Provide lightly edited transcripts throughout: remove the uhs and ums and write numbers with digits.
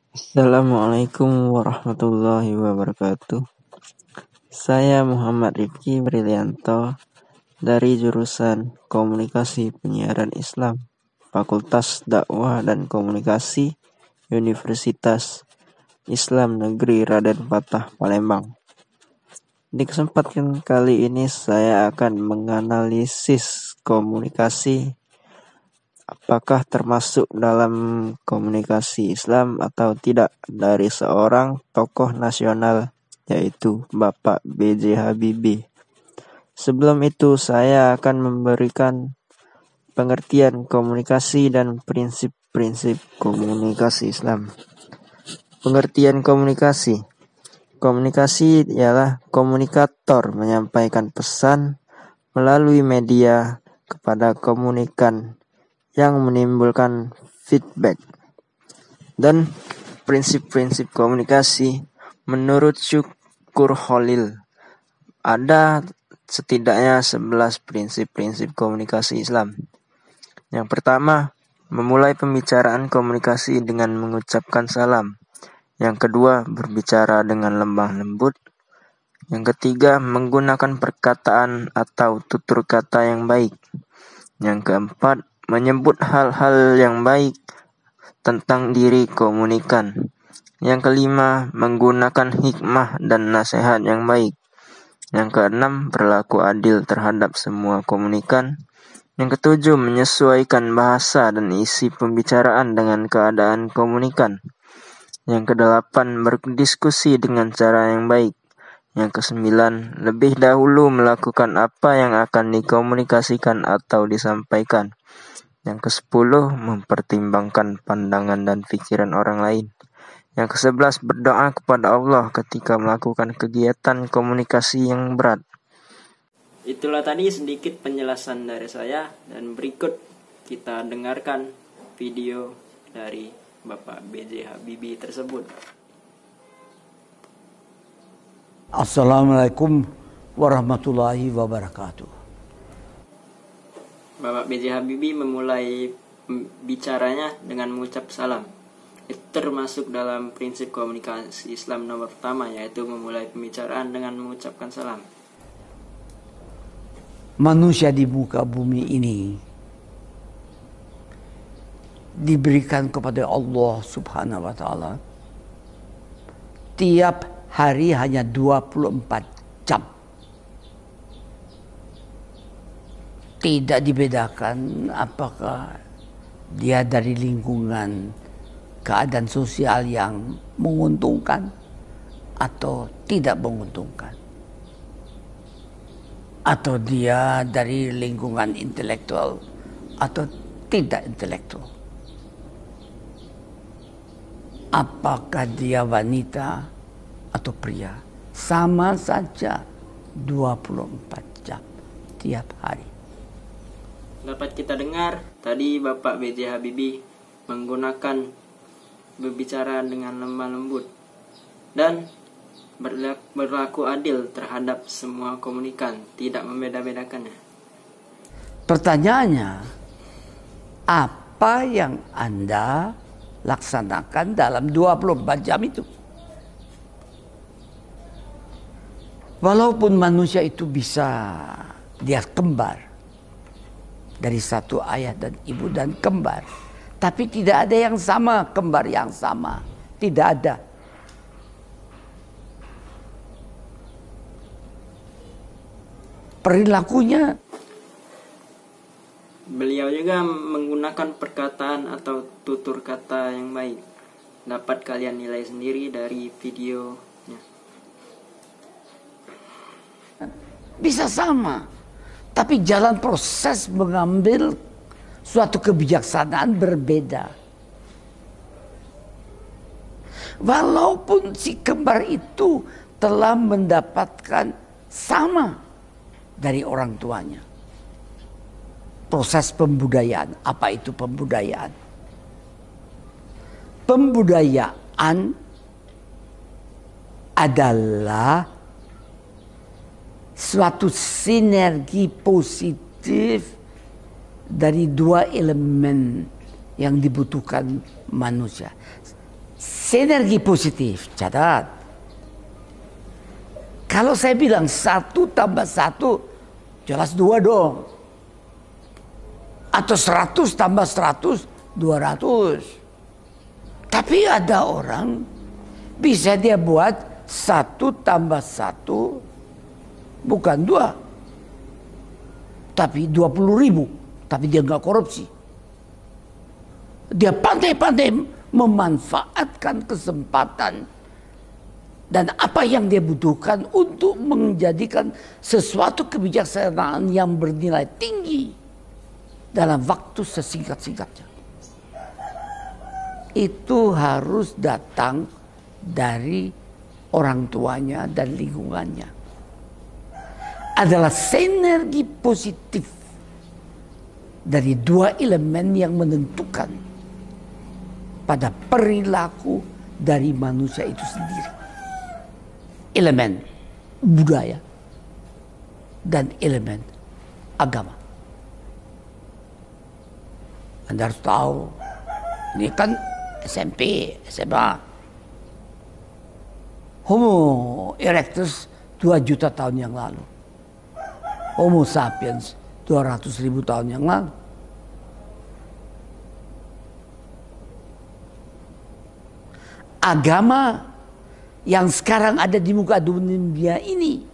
Assalamualaikum warahmatullahi wabarakatuh. Saya Muhammad Rifki Brilianto dari jurusan Komunikasi Penyiaran Islam, Fakultas Dakwah dan Komunikasi, Universitas Islam Negeri Raden Patah, Palembang. Di kesempatan kali ini saya akan menganalisis komunikasi. Apakah termasuk dalam komunikasi Islam atau tidak dari seorang tokoh nasional, yaitu Bapak B.J. Habibie. Sebelum itu saya akan memberikan pengertian komunikasi dan prinsip-prinsip komunikasi Islam. Pengertian komunikasi. Komunikasi ialah komunikator menyampaikan pesan melalui media kepada komunikan yang menimbulkan feedback. Dan prinsip-prinsip komunikasi menurut Syukur Khalil, ada setidaknya 11 prinsip-prinsip komunikasi Islam. Yang pertama, memulai pembicaraan komunikasi dengan mengucapkan salam. Yang kedua, berbicara dengan lemah lembut. Yang ketiga, menggunakan perkataan atau tutur kata yang baik. Yang keempat, menyebut hal-hal yang baik tentang diri komunikan. Yang kelima, menggunakan hikmah dan nasihat yang baik. Yang keenam, berlaku adil terhadap semua komunikan. Yang ketujuh, menyesuaikan bahasa dan isi pembicaraan dengan keadaan komunikan. Yang kedelapan, berdiskusi dengan cara yang baik. Yang kesembilan, lebih dahulu melakukan apa yang akan dikomunikasikan atau disampaikan. Yang ke-10, mempertimbangkan pandangan dan pikiran orang lain. Yang ke-11, berdoa kepada Allah ketika melakukan kegiatan komunikasi yang berat. Itulah tadi sedikit penjelasan dari saya, dan berikut kita dengarkan video dari Bapak B.J. Habibie tersebut. Assalamualaikum warahmatullahi wabarakatuh. Bapak B.J. Habibie memulai bicaranya dengan mengucap salam. Itu termasuk dalam prinsip komunikasi Islam nomor pertama, yaitu memulai pembicaraan dengan mengucapkan salam. Manusia di muka bumi ini diberikan kepada Allah Subhanahu wa taala tiap hari hanya 24 jam. Tidak dibedakan apakah dia dari lingkungan keadaan sosial yang menguntungkan atau tidak menguntungkan, atau dia dari lingkungan intelektual atau tidak intelektual, apakah dia wanita atau pria, sama saja 24 jam tiap hari. Dapat kita dengar tadi Bapak B.J. Habibie menggunakan berbicara dengan lemah lembut dan berlaku adil terhadap semua komunikan, tidak membeda-bedakannya. Pertanyaannya, apa yang Anda laksanakan dalam 24 jam itu? Walaupun manusia itu bisa dia kembar dari satu ayah dan ibu dan kembar, tapi tidak ada yang sama, kembar yang sama, tidak ada. Perilakunya, Beliau juga menggunakan perkataan atau tutur kata yang baik. Dapat kalian nilai sendiri dari videonya. bisa sama, tapi jalan proses mengambil suatu kebijaksanaan berbeda. Walaupun si kembar itu telah mendapatkan sama dari orang tuanya. Proses pembudayaan, apa itu pembudayaan? Pembudayaan adalah suatu sinergi positif dari dua elemen yang dibutuhkan manusia. Sinergi positif, catat. Kalau saya bilang 1 tambah 1, jelas 2 dong. Atau 100 tambah 100, 200. Tapi ada orang bisa dia buat 1 tambah 1 bukan 2. Tapi 20.000. Tapi dia nggak korupsi. Dia pandai-pandai memanfaatkan kesempatan dan apa yang dia butuhkan untuk menjadikan sesuatu kebijaksanaan yang bernilai tinggi dalam waktu sesingkat-singkatnya. Itu harus datang dari orang tuanya dan lingkungannya. Adalah sinergi positif dari 2 elemen yang menentukan pada perilaku dari manusia itu sendiri. Elemen budaya dan elemen agama. Anda harus tahu, ini kan SMP, SMA. Homo erectus 2 juta tahun yang lalu. Homo sapiens 200.000 tahun yang lalu. Agama yang sekarang ada di muka dunia ini,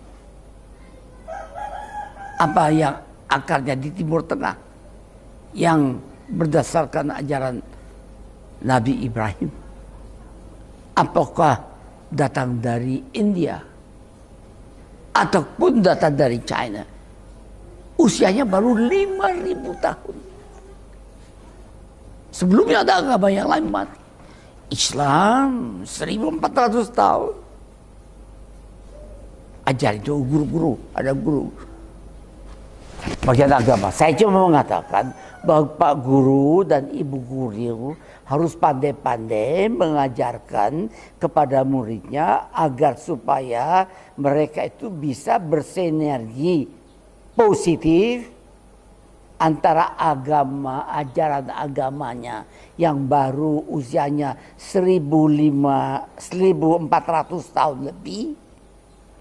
apa yang akarnya di Timur Tengah, yang berdasarkan ajaran Nabi Ibrahim, apakah datang dari India ataupun datang dari China, usianya baru 5.000 tahun. Sebelumnya ada agama yang lain mati. Islam 1.400 tahun. Ajar itu guru-guru, ada guru bagian agama. Saya cuma mengatakan bahwa Pak Guru dan Ibu Guru harus pandai-pandai mengajarkan kepada muridnya agar supaya mereka itu bisa bersinergi positif antara agama, ajaran agamanya yang baru usianya 1.400 tahun lebih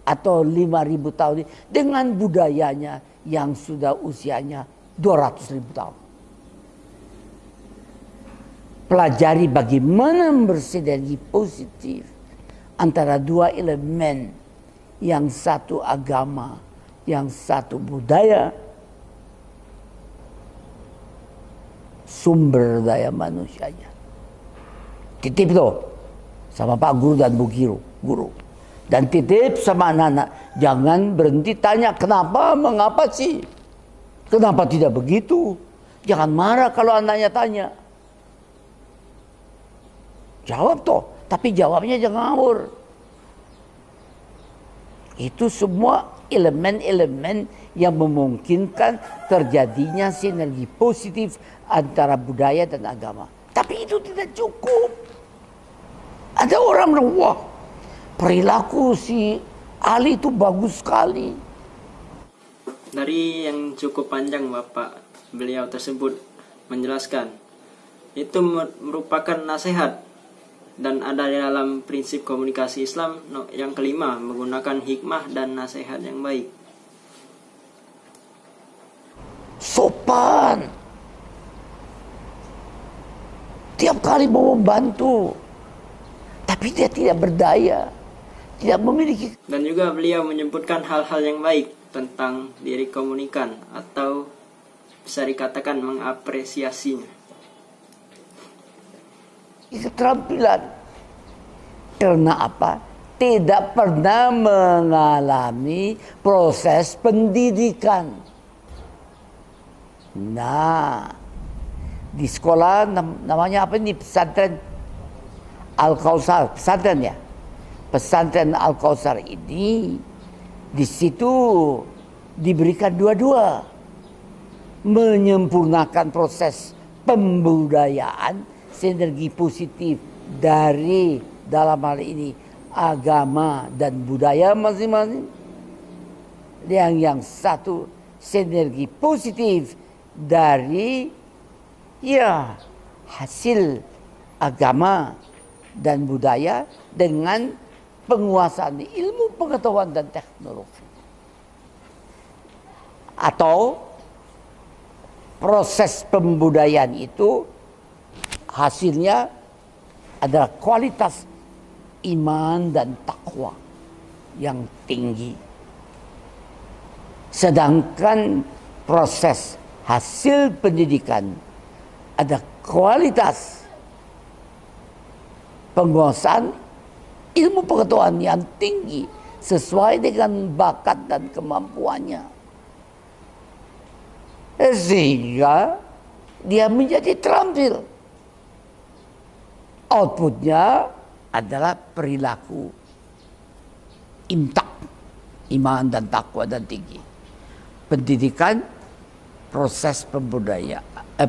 atau 5.000 tahun dengan budayanya yang sudah usianya 200.000 tahun. Pelajari bagaimana bersinergi positif antara 2 elemen, yang satu agama, yang satu budaya, sumber daya manusianya. Titip tuh sama Pak Guru dan Bu Guru. Dan titip sama anak-anak, jangan berhenti tanya kenapa, mengapa sih? Kenapa tidak begitu? Jangan marah kalau anaknya tanya. Jawab toh, tapi jawabnya jangan ngawur. Itu semua elemen-elemen yang memungkinkan terjadinya sinergi positif antara budaya dan agama. Tapi itu tidak cukup. Ada orang bilang, wah, perilaku si Ali itu bagus sekali. Dari yang cukup panjang Bapak, beliau tersebut menjelaskan, itu merupakan nasihat dan ada di dalam prinsip komunikasi Islam yang kelima, menggunakan hikmah dan nasihat yang baik. Sopan. Tiap kali mau membantu, tapi dia tidak berdaya, tidak memiliki. Dan juga beliau menyebutkan hal-hal yang baik tentang diri komunikan, atau bisa dikatakan mengapresiasinya. Keterampilan. Karena apa? Tidak pernah mengalami proses pendidikan. Nah, di sekolah namanya apa ini? Pesantren Al-Kausar, pesantren ya. Pesantren Al-Kausar ini di situ diberikan dua-dua, menyempurnakan proses pembudayaan, sinergi positif dari dalam hal ini agama dan budaya masing-masing. Yang satu sinergi positif dari ya hasil agama dan budaya dengan penguasaan ilmu pengetahuan dan teknologi. Atau proses pembudayaan itu hasilnya adalah kualitas iman dan takwa yang tinggi. Sedangkan proses hasil pendidikan ada kualitas penguasaan ilmu pengetahuan yang tinggi sesuai dengan bakat dan kemampuannya. Sehingga dia menjadi terampil. Outputnya adalah perilaku imtak, iman dan takwa dan tinggi. Pendidikan, proses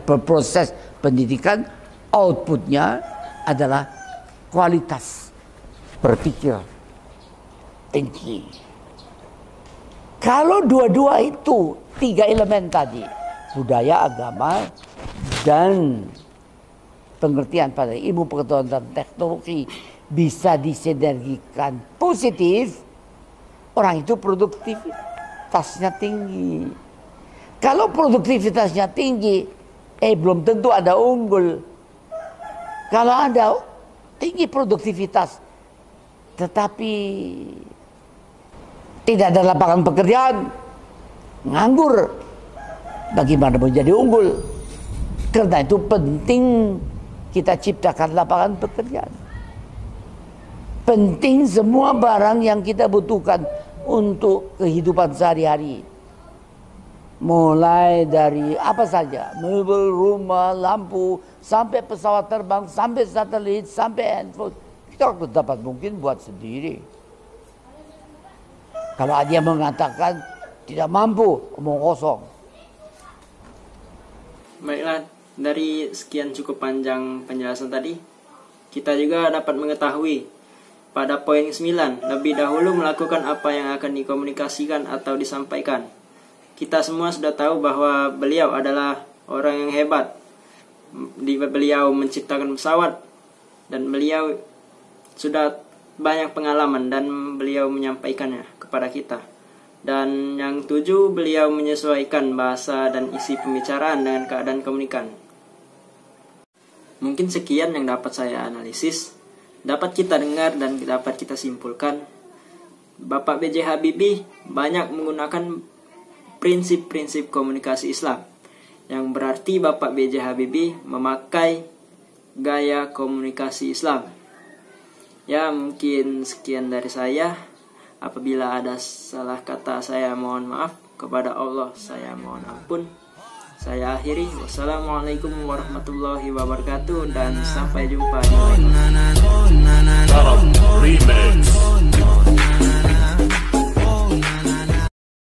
proses pendidikan, outputnya adalah kualitas berpikir tinggi. Kalau dua-dua itu, tiga elemen tadi, budaya, agama, dan pengertian pada ilmu pengetahuan dan teknologi bisa disinergikan positif, orang itu produktivitasnya tinggi. Kalau produktivitasnya tinggi, belum tentu ada unggul. Kalau ada tinggi produktivitas, tetapi tidak ada lapangan pekerjaan, nganggur, bagaimana menjadi unggul? Karena itu penting kita ciptakan lapangan pekerjaan. Penting semua barang yang kita butuhkan untuk kehidupan sehari-hari. Mulai dari apa saja, mebel, rumah, lampu, sampai pesawat terbang, sampai satelit, sampai handphone. Kita dapat mungkin buat sendiri. Kalau dia mengatakan tidak mampu, omong kosong. Baiklah, dari sekian cukup panjang penjelasan tadi, kita juga dapat mengetahui pada poin 9, lebih dahulu melakukan apa yang akan dikomunikasikan atau disampaikan. Kita semua sudah tahu bahwa beliau adalah orang yang hebat. Beliau menciptakan pesawat dan beliau sudah banyak pengalaman dan beliau menyampaikannya kepada kita. Dan yang 7, beliau menyesuaikan bahasa dan isi pembicaraan dengan keadaan komunikan. Mungkin sekian yang dapat saya analisis, dapat kita dengar dan dapat kita simpulkan. Bapak B.J. Habibie banyak menggunakan prinsip-prinsip komunikasi Islam, yang berarti Bapak B.J. Habibie memakai gaya komunikasi Islam. Ya, mungkin sekian dari saya. Apabila ada salah kata, saya mohon maaf. Kepada Allah saya mohon ampun. Saya akhiri. Wassalamualaikum warahmatullahi wabarakatuh, dan sampai jumpa di lain.